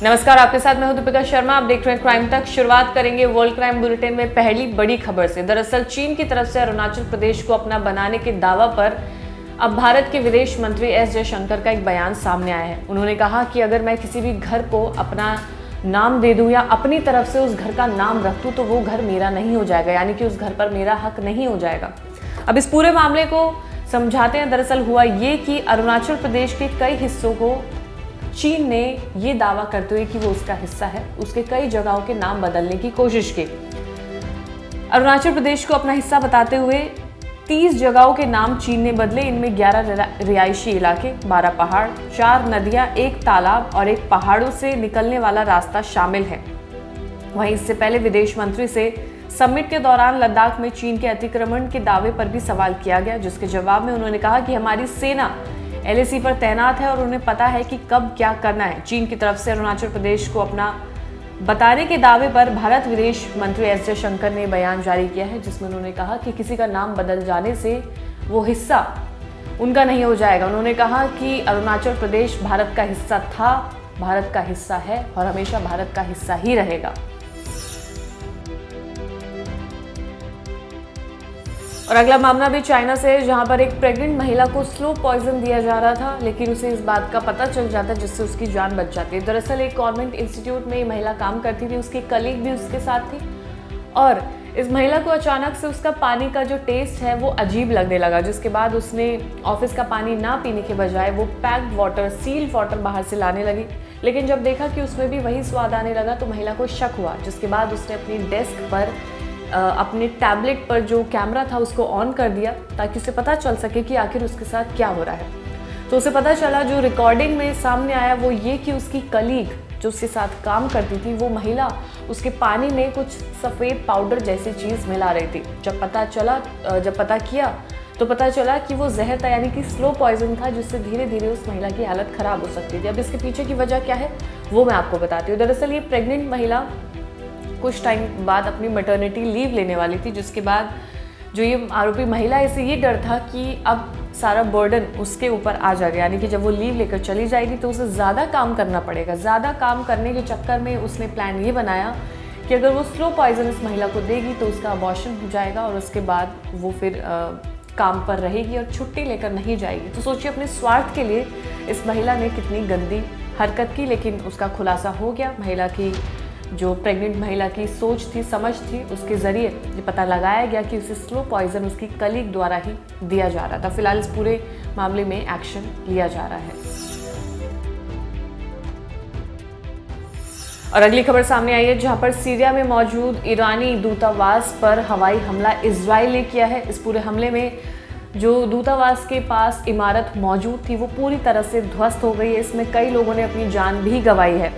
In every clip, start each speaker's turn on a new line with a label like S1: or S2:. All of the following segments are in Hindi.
S1: नमस्कार, आपके साथ मैं हूं दीपिका शर्मा। आप देख रहे हैं क्राइम तक। शुरुआत करेंगे वर्ल्ड क्राइम बुलेटिन में पहली बड़ी खबर से। दरअसल चीन की तरफ से अरुणाचल प्रदेश को अपना बनाने के दावा पर अब भारत के विदेश मंत्री एस जयशंकर का एक बयान सामने आया है। उन्होंने कहा कि अगर मैं किसी भी घर को अपना नाम दे दूं या अपनी तरफ से उस घर का नाम रख दूं तो वो घर मेरा नहीं हो जाएगा, यानी कि उस घर पर मेरा हक नहीं हो जाएगा। अब इस पूरे मामले को समझाते हैं। दरअसल हुआ ये कि अरुणाचल प्रदेश के कई हिस्सों को चीन ने ये दावा करते हुए कि वो उसका हिस्सा है, उसके कई जगहों के नाम बदलने की कोशिश की। अरुणाचल प्रदेश को अपना हिस्सा बताते हुए 30 जगहों के नाम चीन ने बदले। इनमें 11 रिहायशी इलाके, 12 पहाड़, 4 नदियां, 1 तालाब और 1 पहाड़ों से निकलने वाला रास्ता शामिल है। वहीं इससे पहले विदेश मंत्री से समिट के दौरान लद्दाख में चीन के अतिक्रमण के दावे पर भी सवाल किया गया, जिसके जवाब में उन्होंने कहा कि हमारी सेना LAC पर तैनात है और उन्हें पता है कि कब क्या करना है। चीन की तरफ से अरुणाचल प्रदेश को अपना बताने के दावे पर भारत विदेश मंत्री एस जयशंकर ने बयान जारी किया है, जिसमें उन्होंने कहा कि किसी का नाम बदल जाने से वो हिस्सा उनका नहीं हो जाएगा। उन्होंने कहा कि अरुणाचल प्रदेश भारत का हिस्सा था, भारत का हिस्सा है और हमेशा भारत का हिस्सा ही रहेगा। और अगला मामला भी चाइना से है, जहां पर एक प्रेग्नेंट महिला को स्लो पॉइजन दिया जा रहा था, लेकिन उसे इस बात का पता चल जाता है जिससे उसकी जान बच जाती है। दरअसल एक गवर्नमेंट इंस्टीट्यूट में ये महिला काम करती थी, उसकी कलीग भी उसके साथ थी और इस महिला को अचानक से उसका पानी का जो टेस्ट है वो अजीब लगने लगा, जिसके बाद उसने ऑफिस का पानी ना पीने के बजाय वो पैक्ड वाटर, सील्ड वाटर बाहर से लाने लगी। लेकिन जब देखा कि उसमें भी वही स्वाद आने लगा तो महिला को शक हुआ, जिसके बाद उसने अपनी डेस्क पर अपने टैबलेट पर जो कैमरा था उसको ऑन कर दिया ताकि उसे पता चल सके कि आखिर उसके साथ क्या हो रहा है। तो उसे पता चला, जो रिकॉर्डिंग में सामने आया वो ये कि उसकी कलीग जो उसके साथ काम करती थी वो महिला उसके पानी में कुछ सफ़ेद पाउडर जैसी चीज़ मिला रही थी। जब पता किया तो पता चला कि वो जहर था, यानी कि स्लो पॉइजन था, जिससे धीरे धीरे उस महिला की हालत ख़राब हो सकती थी। अब इसके पीछे की वजह क्या है वो मैं आपको बताती हूँ। दरअसल ये प्रेग्नेंट महिला कुछ टाइम बाद अपनी मैटरनिटी लीव लेने वाली थी, जिसके बाद जो ये आरोपी महिला है, इसे ये डर था कि अब सारा बर्डन उसके ऊपर आ जाएगा, यानी कि जब वो लीव लेकर चली जाएगी तो उसे ज़्यादा काम करना पड़ेगा। ज़्यादा काम करने के चक्कर में उसने प्लान ये बनाया कि अगर वो स्लो पॉइजन इस महिला को देगी तो उसका अबॉर्शन हो जाएगा और उसके बाद वो फिर काम पर रहेगी और छुट्टी लेकर नहीं जाएगी। तो सोचिए, अपने स्वार्थ के लिए इस महिला ने कितनी गंदी हरकत की, लेकिन उसका खुलासा हो गया। महिला की जो प्रेग्नेंट महिला की सोच थी, समझ थी, उसके ज़रिए ये पता लगाया गया कि उसे स्लो पॉइजन उसकी कलीग द्वारा ही दिया जा रहा था। फिलहाल इस पूरे मामले में एक्शन लिया जा रहा है। और अगली खबर सामने आई है, जहां पर सीरिया में मौजूद ईरानी दूतावास पर हवाई हमला इजराइल ने किया है। इस पूरे हमले में जो दूतावास के पास इमारत मौजूद थी वो पूरी तरह से ध्वस्त हो गई है। इसमें कई लोगों ने अपनी जान भी गंवाई है।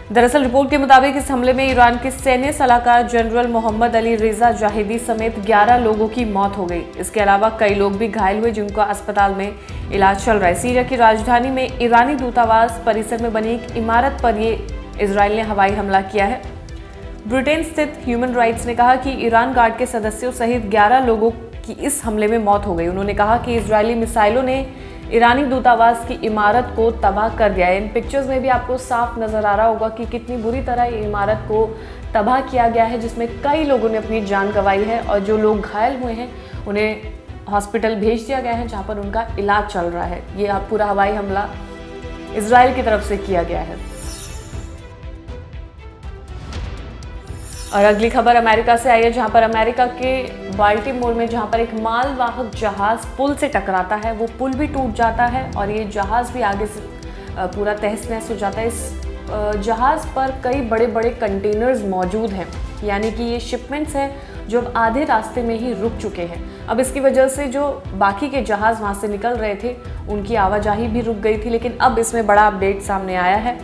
S1: दरअसल रिपोर्ट के मुताबिक इस हमले में ईरान के सैन्य सलाहकार जनरल मोहम्मद अली रेजा जाहिदी समेत 11 लोगों की मौत हो गई। इसके अलावा कई लोग भी घायल हुए, जिनका अस्पताल में इलाज चल रहा है। सीरिया की राजधानी में ईरानी दूतावास परिसर में बनी एक इमारत पर ये इजराइल ने हवाई हमला किया है। ब्रिटेन स्थित ह्यूमन राइट्स ने कहा कि ईरान गार्ड के सदस्यों सहित 11 लोगों की इस हमले में मौत हो गई। उन्होंने कहा कि इजरायली मिसाइलों ने ईरानी दूतावास की इमारत को तबाह कर दिया है। इन पिक्चर्स में भी आपको साफ नजर आ रहा होगा कि कितनी बुरी तरह ये इमारत को तबाह किया गया है, जिसमें कई लोगों ने अपनी जान गंवाई है और जो लोग घायल हुए हैं उन्हें हॉस्पिटल भेज दिया गया है, जहां पर उनका इलाज चल रहा है। ये पूरा हवाई हमला इजराइल की तरफ से किया गया है। और अगली खबर अमेरिका से आई है, जहां पर अमेरिका के बाल्टीमोर में जहां पर एक मालवाहक जहाज पुल से टकराता है, वो पुल भी टूट जाता है और ये जहाज भी आगे से पूरा तहस नहस हो जाता है। इस जहाज पर कई बड़े बड़े कंटेनर्स मौजूद हैं, यानी कि ये शिपमेंट्स हैं जो अब आधे रास्ते में ही रुक चुके हैं। अब इसकी वजह से जो बाकी के जहाज़ वहाँ से निकल रहे थे उनकी आवाजाही भी रुक गई थी। लेकिन अब इसमें बड़ा अपडेट सामने आया है,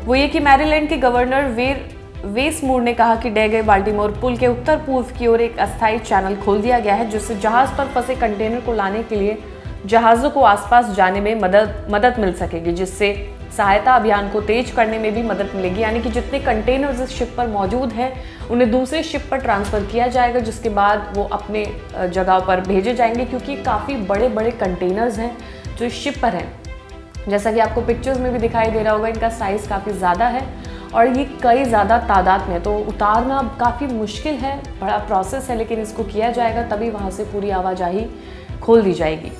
S1: वो ये कि मैरीलैंड के गवर्नर वेसमूर ने कहा कि डह गए बाल्टीमोर पुल के उत्तर पूर्व की ओर एक अस्थायी चैनल खोल दिया गया है, जिससे जहाज पर फंसे कंटेनर को लाने के लिए जहाज़ों को आसपास जाने में मदद मिल सकेगी, जिससे सहायता अभियान को तेज करने में भी मदद मिलेगी। यानी कि जितने कंटेनर्स इस शिप पर मौजूद हैं उन्हें दूसरे शिप पर ट्रांसफ़र किया जाएगा, जिसके बाद वो अपने जगह पर भेजे जाएंगे, क्योंकि काफ़ी बड़े बड़े कंटेनर्स हैं जो इस शिप पर हैं। जैसा कि आपको पिक्चर्स में भी दिखाई दे रहा होगा, इनका साइज़ काफ़ी ज़्यादा है और ये कई ज़्यादा तादाद में, तो उतारना काफ़ी मुश्किल है, बड़ा प्रोसेस है, लेकिन इसको किया जाएगा तभी वहाँ से पूरी आवाजाही खोल दी जाएगी।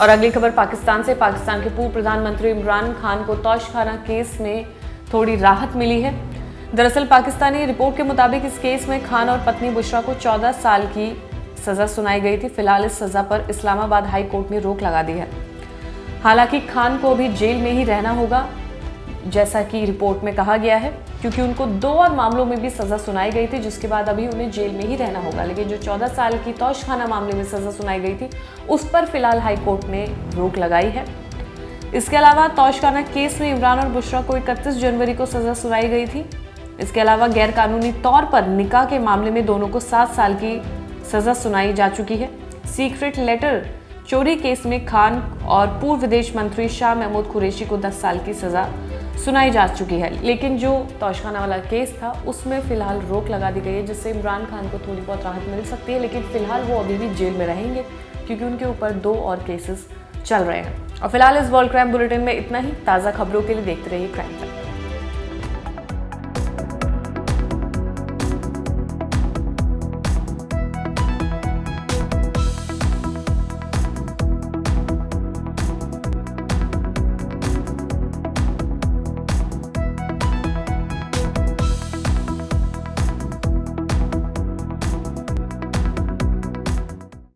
S1: और अगली खबर पाकिस्तान से। पाकिस्तान के पूर्व प्रधानमंत्री इमरान खान को तौशखाना केस में थोड़ी राहत मिली है। दरअसल पाकिस्तानी रिपोर्ट के मुताबिक इस केस में खान और पत्नी बुशरा को 14 साल की सजा सुनाई गई थी। फिलहाल इस सजा पर इस्लामाबाद हाई कोर्ट ने रोक लगा दी है। हालांकि खान को भी जेल में ही रहना होगा, जैसा कि रिपोर्ट में कहा गया है, क्योंकि उनको 2 और मामलों में भी सजा सुनाई गई थी, जिसके बाद अभी उन्हें जेल में ही रहना होगा। लेकिन जो 14 साल की तौशखाना मामले में सजा सुनाई गई थी, उस पर फिलहाल हाई कोर्ट ने रोक लगाई है। इसके अलावा तौशखाना केस में इमरान और बुशरा को 31 जनवरी को सजा सुनाई गई थी। इसके अलावा गैरकानूनी तौर पर निकाह के मामले में दोनों को 7 साल की सजा सुनाई जा चुकी है। सीक्रेट लेटर चोरी केस में खान और पूर्व विदेश मंत्री शाह महमूद कुरैशी को 10 साल की सजा सुनाई जा चुकी है। लेकिन जो तौशखाना वाला केस था उसमें फिलहाल रोक लगा दी गई है, जिससे इमरान खान को थोड़ी बहुत राहत मिल सकती है, लेकिन फिलहाल वो अभी भी जेल में रहेंगे क्योंकि उनके ऊपर 2 और केसेस चल रहे हैं। और फिलहाल इस वर्ल्ड क्राइम बुलेटिन में इतना ही। ताज़ा खबरों के लिए देखते रहिए क्राइम टाइम।